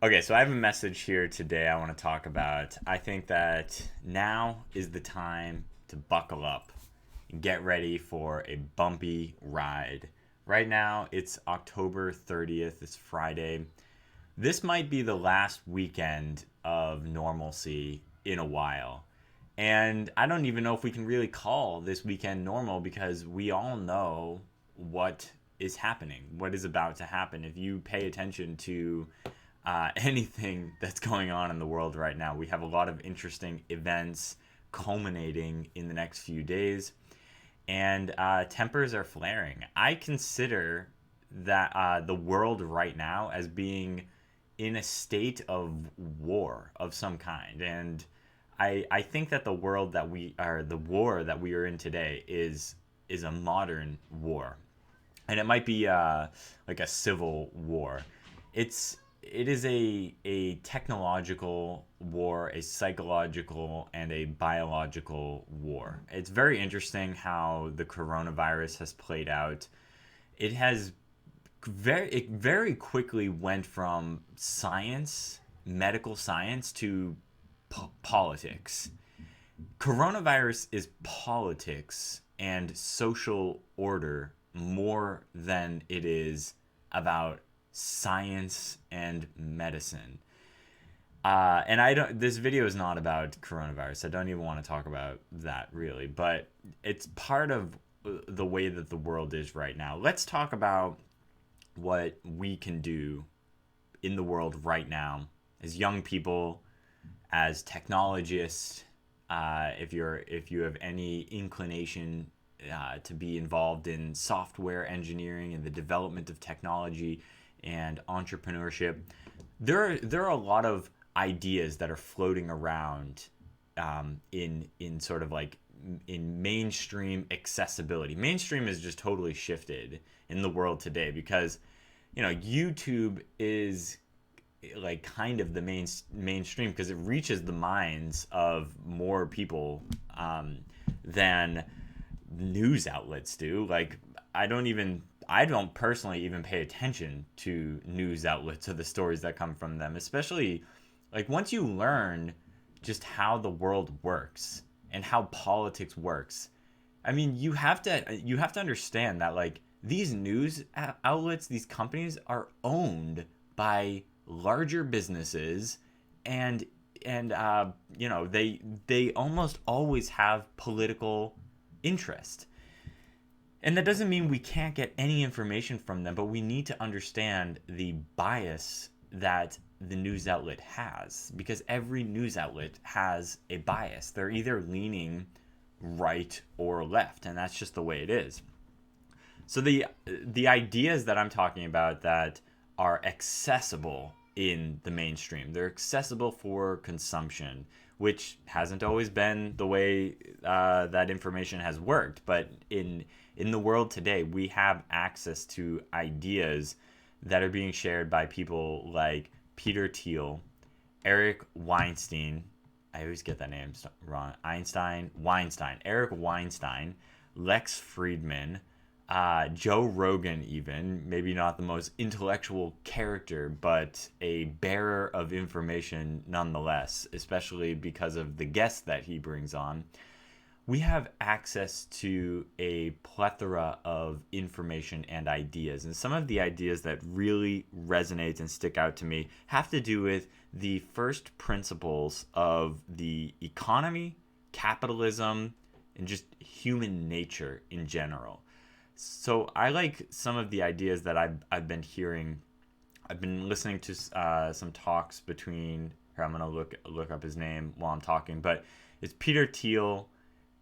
Okay, so I have a message here today I want to talk about. I think that now is the time to buckle up and get ready for a bumpy ride. Right now, it's October 30th, it's Friday. This might be the last weekend of normalcy in a while. And I don't even know if we can really call this weekend normal because we all know what is happening, what is about to happen. If you pay attention to anything that's going on in the world right now, we have a lot of interesting events culminating in the next few days, and tempers are flaring. I consider that the world right now as being in a state of war of some kind, and I think that the war that we are in today is a modern war, and it might be like a civil war. It is a technological war, a psychological, and a biological war. It's very interesting how the coronavirus has played out. It very quickly went from science, medical science, to politics. Coronavirus is politics and social order more than it is about science and medicine. And I don't. This video is not about coronavirus. I don't even want to talk about that really, but it's part of the way that the world is right now. Let's talk about what we can do in the world right now as young people, as technologists. If you have any inclination to be involved in software engineering and the development of technology and entrepreneurship, there are a lot of ideas that are floating around in sort of like in mainstream accessibility. Mainstream is just totally shifted in the world today because YouTube is like kind of the mainstream because it reaches the minds of more people than news outlets do. Like I don't personally even pay attention to news outlets or the stories that come from them, especially like once you learn just how the world works and how politics works. I mean, you have to understand that like these news outlets, these companies are owned by larger businesses, and they almost always have political interest. And that doesn't mean we can't get any information from them, but we need to understand the bias that the news outlet has, because every news outlet has a bias. They're either leaning right or left, and that's just the way it is. So the ideas that I'm talking about that are accessible in the mainstream, they're accessible for consumption, which hasn't always been the way that information has worked. But in the world today, we have access to ideas that are being shared by people like Peter Thiel, Eric Weinstein. I always get that name wrong. Weinstein, Eric Weinstein, Lex Friedman, Joe Rogan, even maybe not the most intellectual character, but a bearer of information nonetheless, especially because of the guests that he brings on. We have access to a plethora of information and ideas. And some of the ideas that really resonate and stick out to me have to do with the first principles of the economy, capitalism, and just human nature in general. So I like some of the ideas that I've been hearing. I've been listening to some talks between. Here, I'm gonna look up his name while I'm talking, but it's Peter Thiel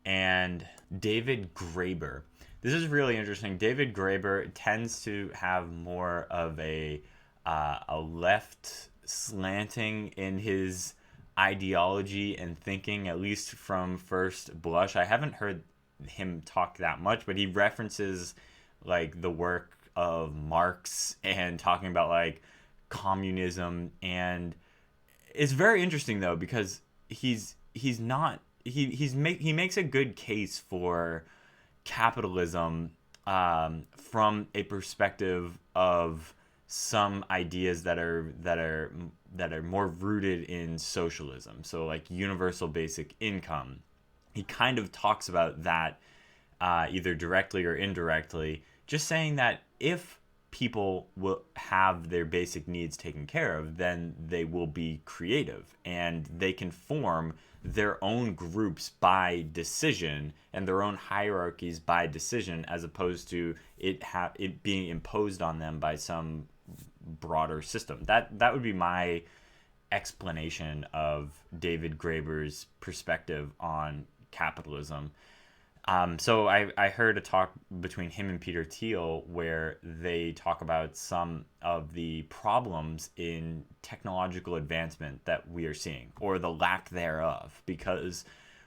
and David Graeber. This is really interesting. David Graeber tends to have more of a left slanting in his ideology and thinking, at least from first blush. I haven't heard him talk that much, but he references like the work of Marx and talking about like communism, and it's very interesting though because he's not he makes a good case for capitalism from a perspective of some ideas that are more rooted in socialism. So like universal basic income. He kind of talks about that either directly or indirectly, just saying that if people will have their basic needs taken care of, then they will be creative and they can form their own groups by decision and their own hierarchies by decision, as opposed to it being imposed on them by some broader system. That would be my explanation of David Graeber's perspective on capitalism. So I heard a talk between him and Peter Thiel where they talk about some of the problems in technological advancement that we are seeing, or the lack thereof, because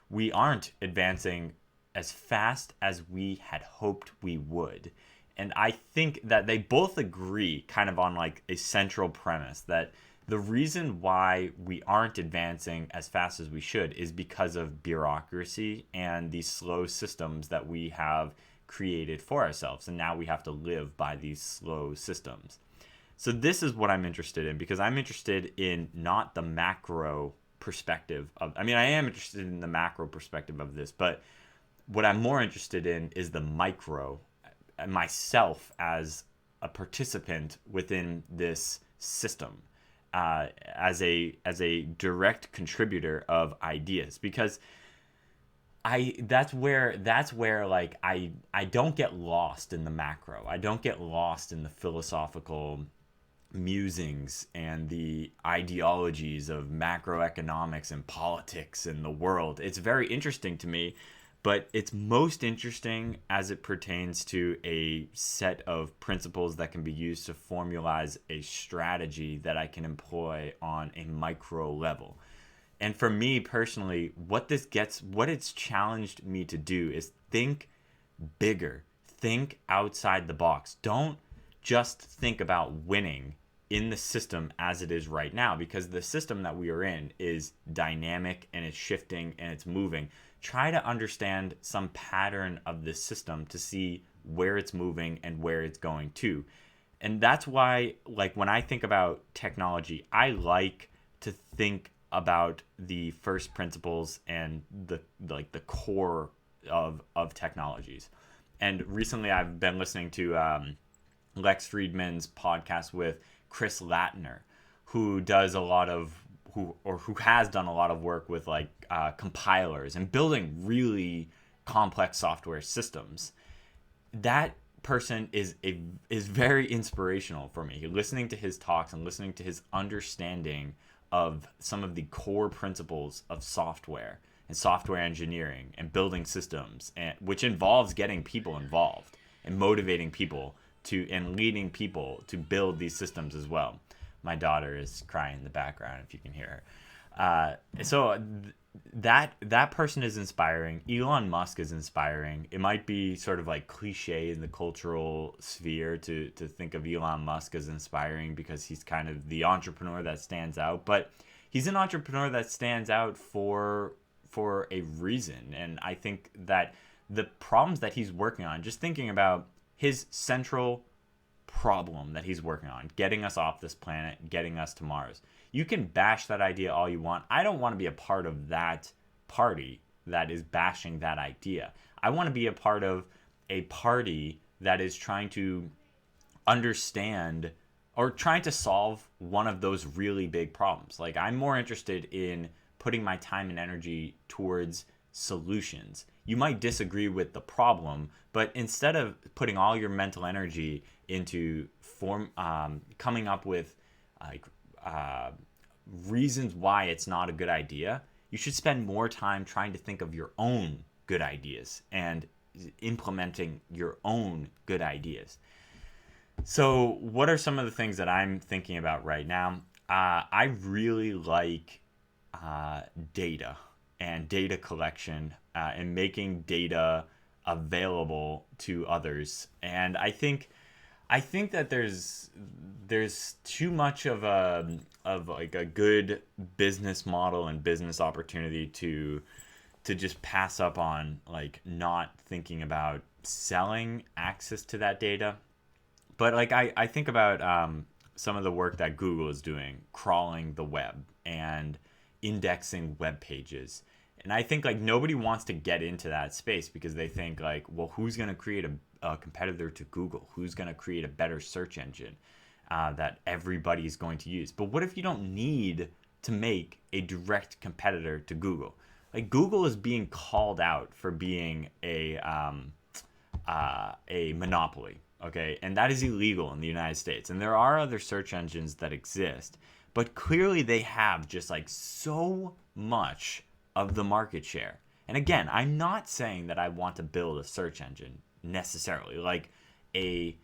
we aren't advancing as fast as we had hoped we would. And I think that they both agree kind of on like a central premise that the reason why we aren't advancing as fast as we should is because of bureaucracy and these slow systems that we have created for ourselves. And now we have to live by these slow systems. So this is what I'm interested in, because I'm interested in not the macro perspective of, I mean, I am interested in the macro perspective of this, but what I'm more interested in is the micro, myself as a participant within this system. As a direct contributor of ideas, because that's where like I don't get lost in the macro. I don't get lost in the philosophical musings and the ideologies of macroeconomics and politics and the world. It's very interesting to me, but it's most interesting as it pertains to a set of principles that can be used to formalize a strategy that I can employ on a micro level. And for me personally, what it's challenged me to do is think bigger, think outside the box. Don't just think about winning in the system as it is right now, because the system that we are in is dynamic and it's shifting and it's moving. Try to understand some pattern of this system to see where it's moving and where it's going to. And that's why, like, when I think about technology, I like to think about the first principles and the core of technologies. And recently I've been listening to Lex Friedman's podcast with Chris Latner, who does a lot of who has done a lot of work with like compilers and building really complex software systems. That person is very inspirational for me. Listening to his talks and listening to his understanding of some of the core principles of software and software engineering and building systems, and which involves getting people involved and motivating people to and leading people to build these systems as well. My daughter is crying in the background, if you can hear her. That person is inspiring. Elon Musk is inspiring. It might be sort of like cliche in the cultural sphere to think of Elon Musk as inspiring because he's kind of the entrepreneur that stands out. But he's an entrepreneur that stands out for a reason. And I think that the problems that he's working on, just thinking about his central problem that he's working on, getting us off this planet, getting us to Mars. You can bash that idea all you want. I don't want to be a part of that party that is bashing that idea. I want to be a part of a party that is trying to understand or trying to solve one of those really big problems. Like, I'm more interested in putting my time and energy towards solutions. You might disagree with the problem, but instead of putting all your mental energy into coming up with reasons why it's not a good idea, you should spend more time trying to think of your own good ideas and implementing your own good ideas. So what are some of the things that I'm thinking about right now? I really like data and data collection and making data available to others. And I think that there's too much of a good business model and business opportunity to just pass up on, like, not thinking about selling access to that data. But like I think about some of the work that Google is doing, crawling the web and indexing web pages. And I think like nobody wants to get into that space because they think like, well, who's going to create a competitor to Google? Who's going to create a better search engine that everybody's going to use? But what if you don't need to make a direct competitor to Google? Like Google is being called out for being a monopoly, okay? And that is illegal in the United States. And there are other search engines that exist, but clearly they have just like so much of the market share. And again, I'm not saying that I want to build a search engine necessarily, like a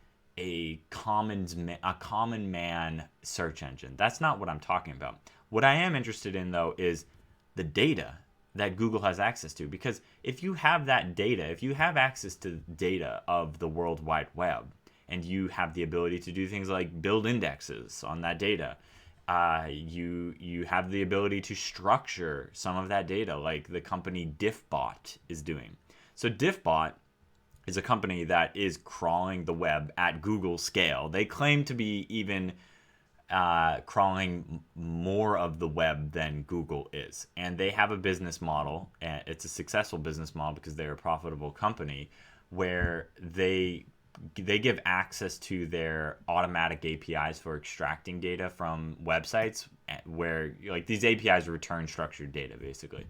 common man search engine. That's not what I'm talking about. What I am interested in though is the data that Google has access to, because if you have that data, if you have access to data of the World Wide Web, and you have the ability to do things like build indexes on that data, you have the ability to structure some of that data, like the company Diffbot is doing. So Diffbot is a company that is crawling the web at Google scale. They claim to be even crawling more of the web than Google is. And they have a business model, and it's a successful business model because they're a profitable company, where they give access to their automatic APIs for extracting data from websites, where like these APIs return structured data basically.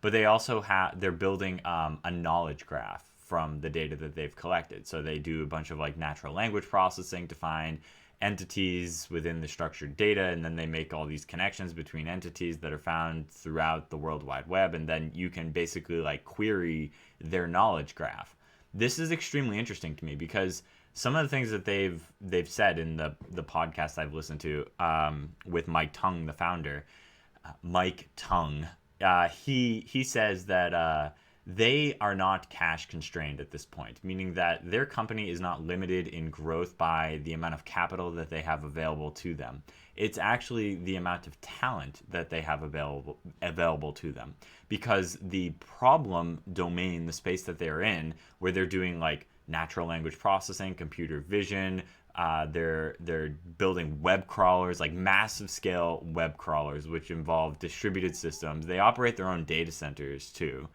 But they also they're building a knowledge graph from the data that they've collected. So they do a bunch of like natural language processing to find entities within the structured data, and then they make all these connections between entities that are found throughout the World Wide Web, and then you can basically like query their knowledge graph. This is extremely interesting to me because some of the things that they've said in the podcast I've listened to with Mike Tung, the founder, Mike Tung, he says that they are not cash constrained at this point, meaning that their company is not limited in growth by the amount of capital that they have available to them. It's actually the amount of talent that they have available to them, because the problem domain, the space that they're in, where they're doing like natural language processing, computer vision, they're building web crawlers, like massive scale web crawlers, which involve distributed systems. They operate their own data centers too.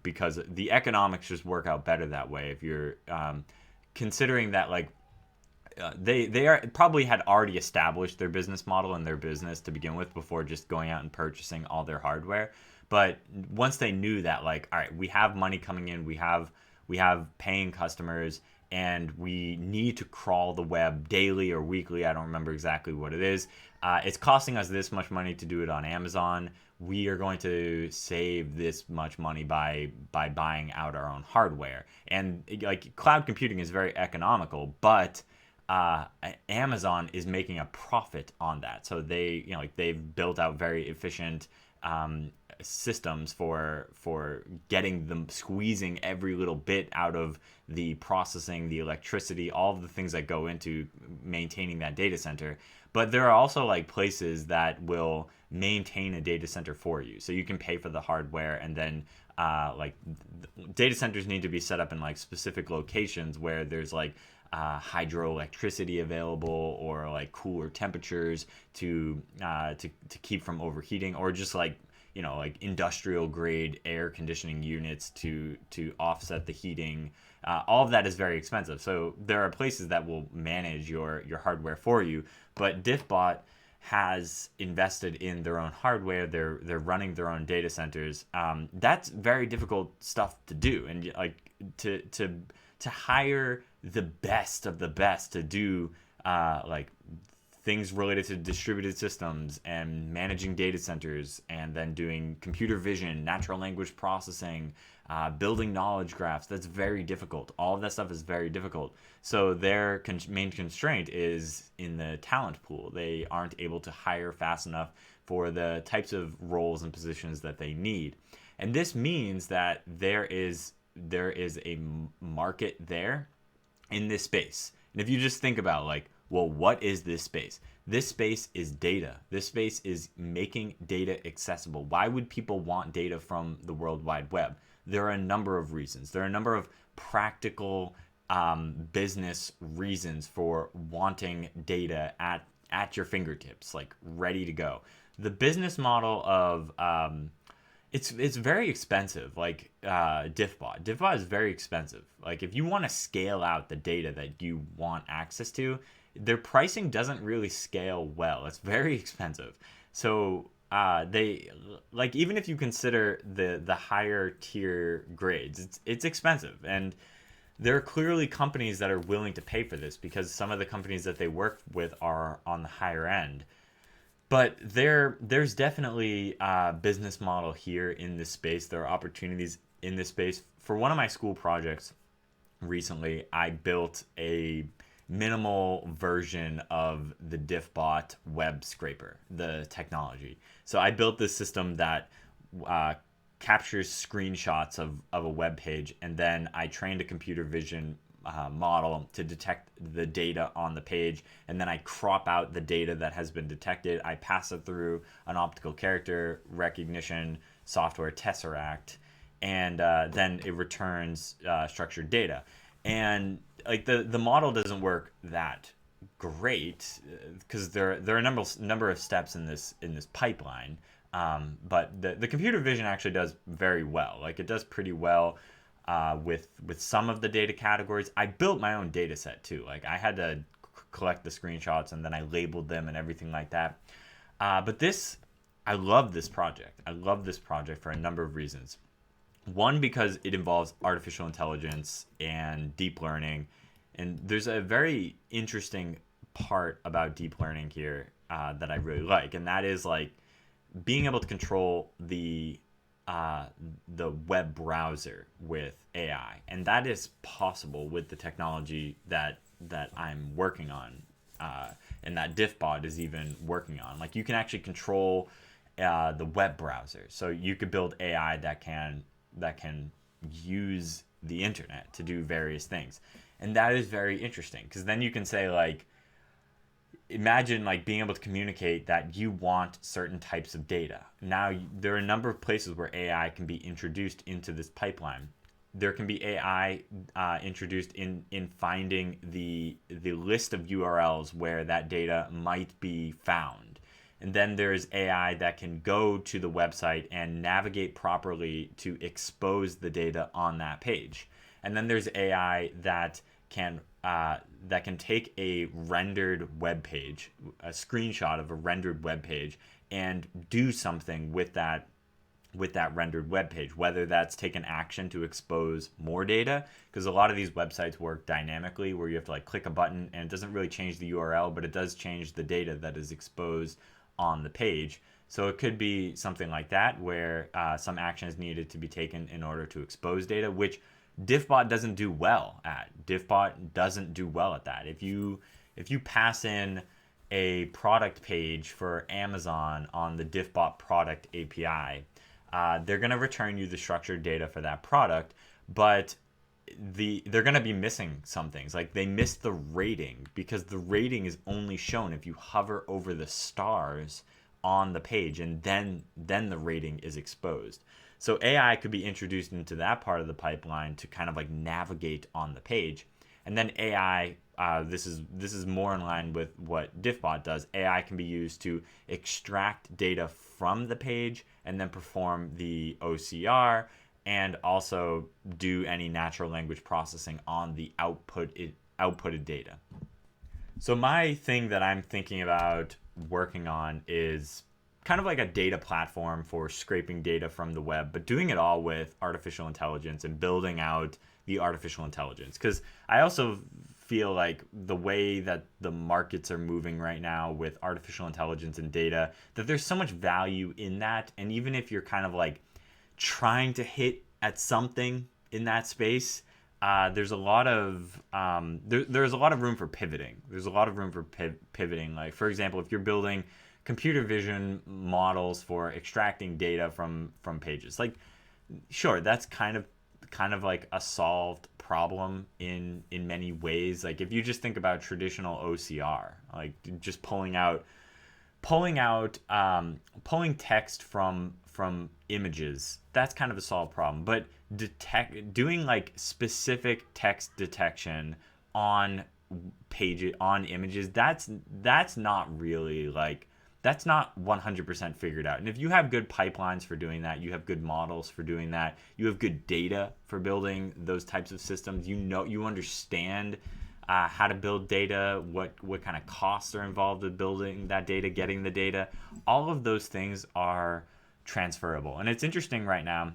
Because the economics just work out better that way. If you're considering that, like they are probably had already established their business model and their business to begin with before just going out and purchasing all their hardware. But once they knew that, like, all right, we have money coming in, we have paying customers, and we need to crawl the web daily or weekly. I don't remember exactly what it is. It's costing us this much money to do it on Amazon. We are going to save this much money by buying out our own hardware. And like cloud computing is very economical, but Amazon is making a profit on that. So they, like they've built out very efficient systems for getting them, squeezing every little bit out of the processing, the electricity, all of the things that go into maintaining that data center. But there are also like places that will maintain a data center for you. So you can pay for the hardware, and then like data centers need to be set up in like specific locations where there's like hydroelectricity available, or like cooler temperatures to keep from overheating, or just like like industrial grade air conditioning units to offset the heating. All of that is very expensive. So there are places that will manage your hardware for you, but Diffbot has invested in their own hardware. They're running their own data centers. That's very difficult stuff to do, and like to hire the best of the best to do like things related to distributed systems and managing data centers, and then doing computer vision, natural language processing, building knowledge graphs. That's very difficult. All of that stuff is very difficult. So their main constraint is in the talent pool. They aren't able to hire fast enough for the types of roles and positions that they need. And this means that there is a market there in this space. And if you just think about like, well, what is this space? This space is data. This space is making data accessible. Why would people want data from the World Wide Web? There are a number of reasons. There are a number of practical business reasons for wanting data at your fingertips, like ready to go. The business model of it's very expensive. Like Diffbot is very expensive. Like if you want to scale out the data that you want access to, their pricing doesn't really scale well. It's very expensive. So they like, even if you consider the higher tier grades, it's expensive. And there are clearly companies that are willing to pay for this because some of the companies that they work with are on the higher end. But there's definitely a business model here in this space. There are opportunities in this space. For one of my school projects recently, I built a minimal version of the Diffbot web scraper, the technology. So I built this system that uh, captures screenshots of a web page, and then I trained a computer vision model to detect the data on the page, and then I crop out the data that has been detected. I pass it through an optical character recognition software, Tesseract, and then it returns structured data. And like the model doesn't work that great because there are a number of steps in this pipeline. But the computer vision actually does very well. Like it does pretty well with some of the data categories. I built my own data set too. Like I had to collect the screenshots and then I labeled them and everything like that. But I love this project. I love this project for a number of reasons. One, because it involves artificial intelligence and deep learning. And there's a very interesting part about deep learning here that I really like. And that is like being able to control the web browser with AI. And that is possible with the technology that I'm working on. And that Diffbot is even working on. Like you can actually control the web browser. So you could build AI that can use the internet to do various things. And that is very interesting because then you can say like, imagine like being able to communicate that you want certain types of data. Now there are a number of places where AI can be introduced into this pipeline. There can be AI introduced in finding the list of URLs where that data might be found. And then there's AI that can go to the website and navigate properly to expose the data on that page. And then there's AI that can take a rendered web page, a screenshot of a rendered web page, and do something with that rendered web page, whether that's take an action to expose more data, because a lot of these websites work dynamically where you have to like click a button and it doesn't really change the URL, but it does change the data that is exposed on the page. So it could be something like that where some action is needed to be taken in order to expose data, which Diffbot doesn't do well at. Diffbot doesn't do well at that. If you pass in a product page for Amazon on the Diffbot product API, they're going to return you the structured data for that product, but they're going to be missing some things. Like they missed the rating because the rating is only shown if you hover over the stars on the page, and then the rating is exposed. So AI could be introduced into that part of the pipeline to kind of like navigate on the page. And then AI, this is more in line with what Diffbot does. AI can be used to extract data from the page and then perform the OCR and also do any natural language processing on the outputted data. So my thing that I'm thinking about working on is kind of like a data platform for scraping data from the web, but doing it all with artificial intelligence and building out the artificial intelligence. Because I also feel like the way that the markets are moving right now with artificial intelligence and data, that there's so much value in that. And even if you're kind of like trying to hit at something in that space, there's a lot of there's a lot of room for pivoting. There's a lot of room for pivoting. Like for example, if you're building computer vision models for extracting data from pages, like sure, that's kind of like a solved problem in many ways. Like if you just think about traditional OCR, like just pulling text from images, that's kind of a solved problem. But doing like specific text detection on page on images, that's not really like, that's not 100% figured out. And if you have good pipelines for doing that, you have good models for doing that, you have good data for building those types of systems, you understand how to build data, what kind of costs are involved with building that data, getting the data, all of those things are transferable. And it's interesting right now,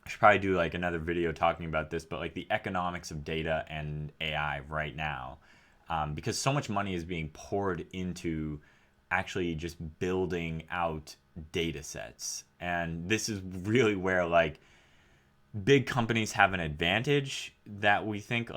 I should probably do like another video talking about this, but like the economics of data and AI right now, because so much money is being poured into actually just building out data sets. And this is really where like big companies have an advantage that we think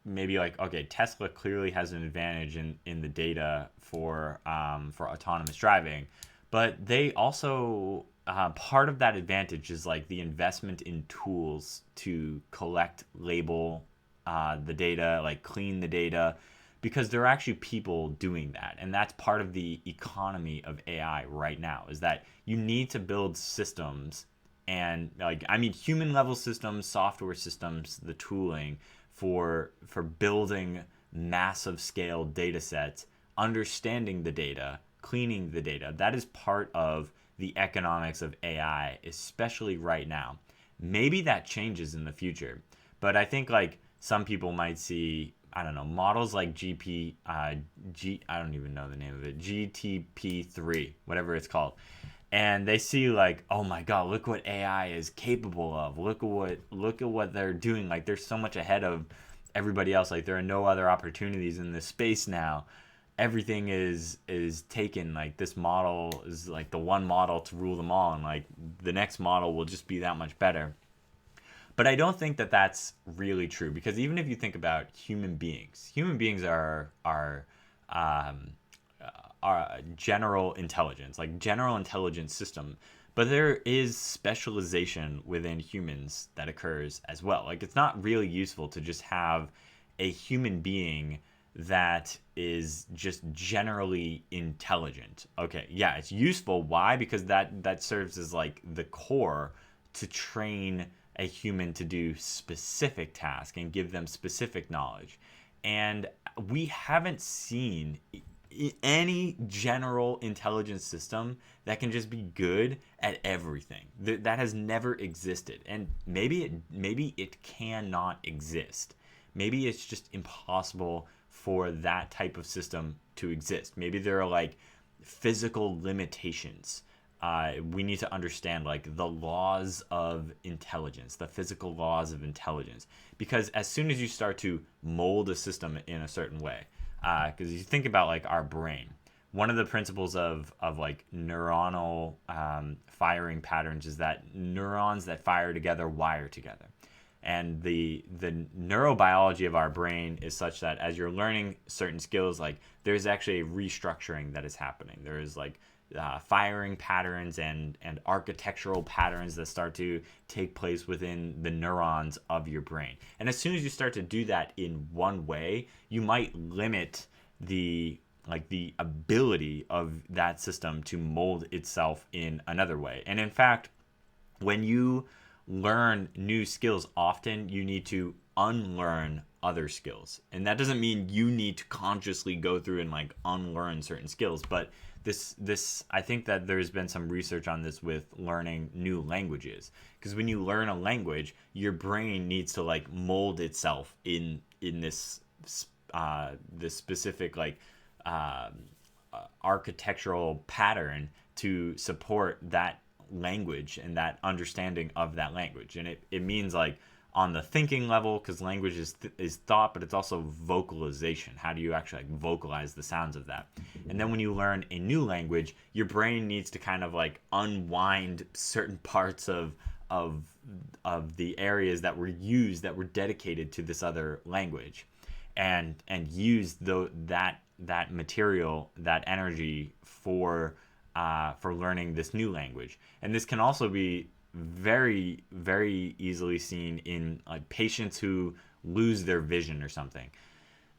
maybe like, okay, Tesla clearly has an advantage in the data for autonomous driving, but they also part of that advantage is like the investment in tools to collect, label the data, like clean the data, because there are actually people doing that. And that's part of the economy of AI right now, is that you need to build systems, and like, I mean, human level systems, software systems, the tooling for building massive scale data sets, understanding the data, cleaning the data. That is part of the economics of AI, especially right now. Maybe that changes in the future, but I think like some people might see, I don't know, models like I don't even know the name of it, GTP3, whatever it's called. And they see like, oh my God, look what AI is capable of. Look at what they're doing. Like, they're so much ahead of everybody else. Like, there are no other opportunities in this space now. Everything is taken. Like, this model is like the one model to rule them all, and like the next model will just be that much better. But I don't think that that's really true, because even if you think about human beings are general intelligence, like general intelligence system, but there is specialization within humans that occurs as well. Like, it's not really useful to just have a human being that is just generally intelligent. Okay, yeah, it's useful. Why? Because that serves as like the core to train a human to do specific tasks and give them specific knowledge. And we haven't seen any general intelligence system that can just be good at everything. That has never existed. And maybe it cannot exist. Maybe it's just impossible for that type of system to exist. Maybe there are like physical limitations. We need to understand like the laws of intelligence, the physical laws of intelligence, because as soon as you start to mold a system in a certain way, because you think about like our brain, one of the principles of like neuronal firing patterns is that neurons that fire together wire together. And the neurobiology of our brain is such that as you're learning certain skills, like there's actually a restructuring that is happening. There is like firing patterns and architectural patterns that start to take place within the neurons of your brain. And as soon as you start to do that in one way, you might limit the ability of that system to mold itself in another way. And in fact, when you learn new skills, often you need to unlearn other skills. And that doesn't mean you need to consciously go through and like unlearn certain skills, but this I think that there's been some research on this with learning new languages, because when you learn a language, your brain needs to like mold itself in this this specific like architectural pattern to support that language and that understanding of that language. And it means like on the thinking level, because language is thought, but it's also vocalization. How do you actually like vocalize the sounds of that? And then when you learn a new language, your brain needs to kind of like unwind certain parts of the areas that were used, that were dedicated to this other language, and use that material, that energy for learning this new language. And this can also be very, very easily seen in like patients who lose their vision or something.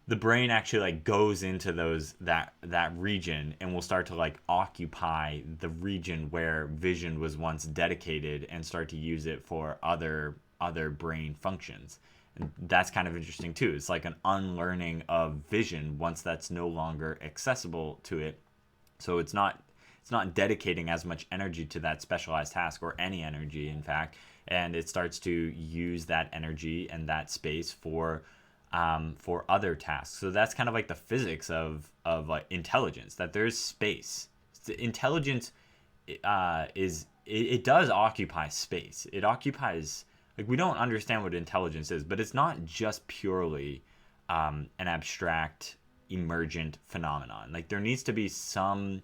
The brain actually like goes into that region and will start to like occupy the region where vision was once dedicated and start to use it for other brain functions. And that's kind of interesting too. It's like an unlearning of vision once that's no longer accessible to it. So it's not dedicating as much energy to that specialized task, or any energy in fact, and it starts to use that energy and that space for other tasks. So that's kind of like the physics of like intelligence, that there's space. Intelligence it does occupy space. It occupies, like, we don't understand what intelligence is, but it's not just purely an abstract emergent phenomenon. Like, there needs to be some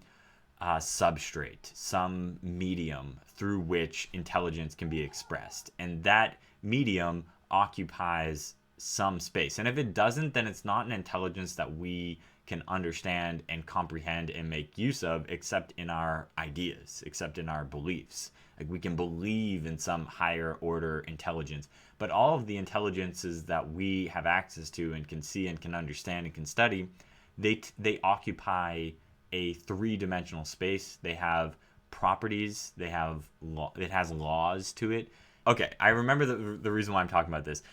substrate, some medium through which intelligence can be expressed. And that medium occupies some space. And if it doesn't, then it's not an intelligence that we can understand and comprehend and make use of, except in our ideas, except in our beliefs. Like, we can believe in some higher order intelligence, but all of the intelligences that we have access to and can see and can understand and can study, they occupy a three-dimensional space. They have properties. They have it has laws to it. Okay, I remember the reason why I'm talking about this.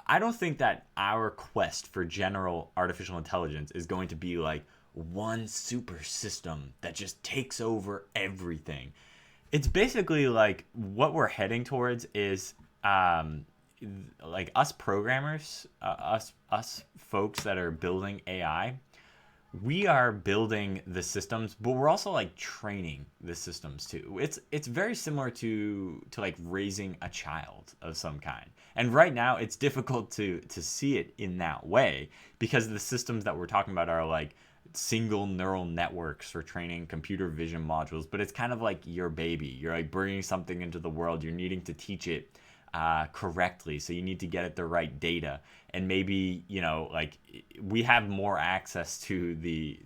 I don't think that our quest for general artificial intelligence is going to be like one super system that just takes over everything. It's basically like what we're heading towards is like us programmers, us folks that are building AI. We are building the systems, but we're also like training the systems too. It's very similar to like raising a child of some kind. And right now it's difficult to see it in that way, because the systems that we're talking about are like single neural networks for training computer vision modules, but it's kind of like your baby. You're like bringing something into the world. You're needing to teach it correctly, so you need to get it the right data. And maybe, like, we have more access to the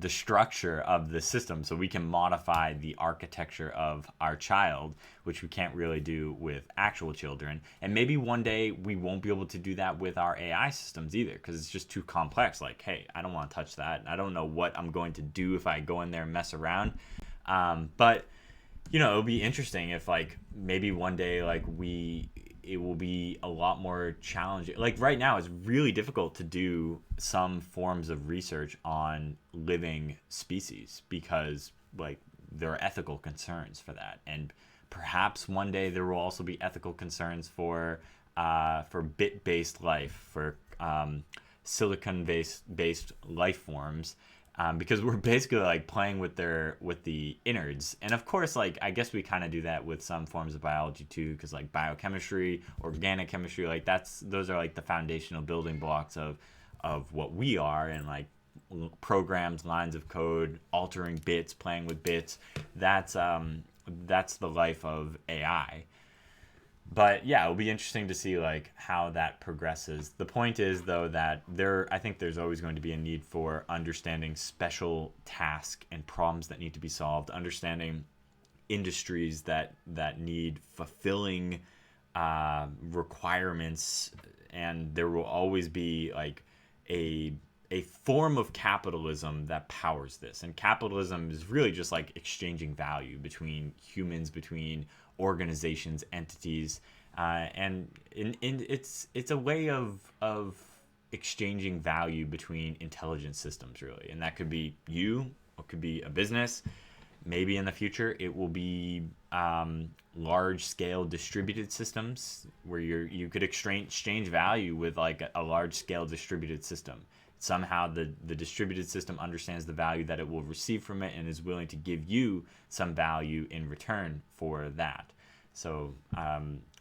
structure of the system, so we can modify the architecture of our child, which we can't really do with actual children. And maybe one day we won't be able to do that with our AI systems either, because it's just too complex. Like, hey, I don't want to touch that. I don't know what I'm going to do if I go in there and mess around. But it'll be interesting if, like, maybe one day, like, it will be a lot more challenging. Like, right now it's really difficult to do some forms of research on living species, because, like, there are ethical concerns for that. And perhaps one day there will also be ethical concerns for bit-based life, for silicon-based life forms. Because we're basically like playing with the innards. And of course, like, I guess we kind of do that with some forms of biology too, because like biochemistry, organic chemistry, like those are like the foundational building blocks of what we are. And like programs, lines of code, altering bits, playing with bits, that's the life of AI. But yeah, it'll be interesting to see like how that progresses. The point is, though, that I think there's always going to be a need for understanding special tasks and problems that need to be solved, understanding industries that need fulfilling requirements, and there will always be like a form of capitalism that powers this. And capitalism is really just like exchanging value between humans, between organizations, entities, and it's a way of exchanging value between intelligent systems, really. And that could be you, or it could be a business. Maybe in the future it will be large scale distributed systems where you could exchange value with like a large scale distributed system. Somehow the distributed system understands the value that it will receive from it and is willing to give you some value in return for that. So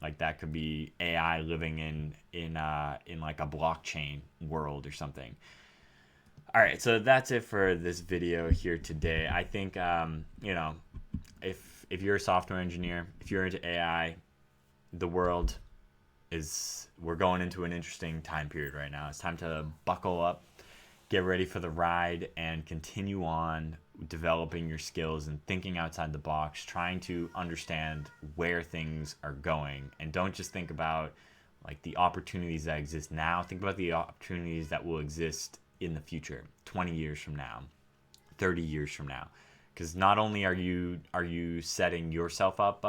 like that could be AI living in like a blockchain world or something. All right, so that's it for this video here today. I think if you're a software engineer, if you're into AI, the world we're going into an interesting time period right now. It's time to buckle up, get ready for the ride, and continue on developing your skills and thinking outside the box, trying to understand where things are going. And don't just think about like the opportunities that exist now. Think about the opportunities that will exist in the future, 20 years from now, 30 years from now. Because not only are you setting yourself up,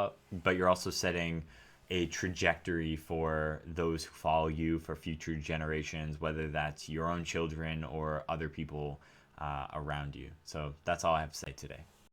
but you're also setting a trajectory for those who follow you, for future generations, whether that's your own children or other people around you. So that's all I have to say today.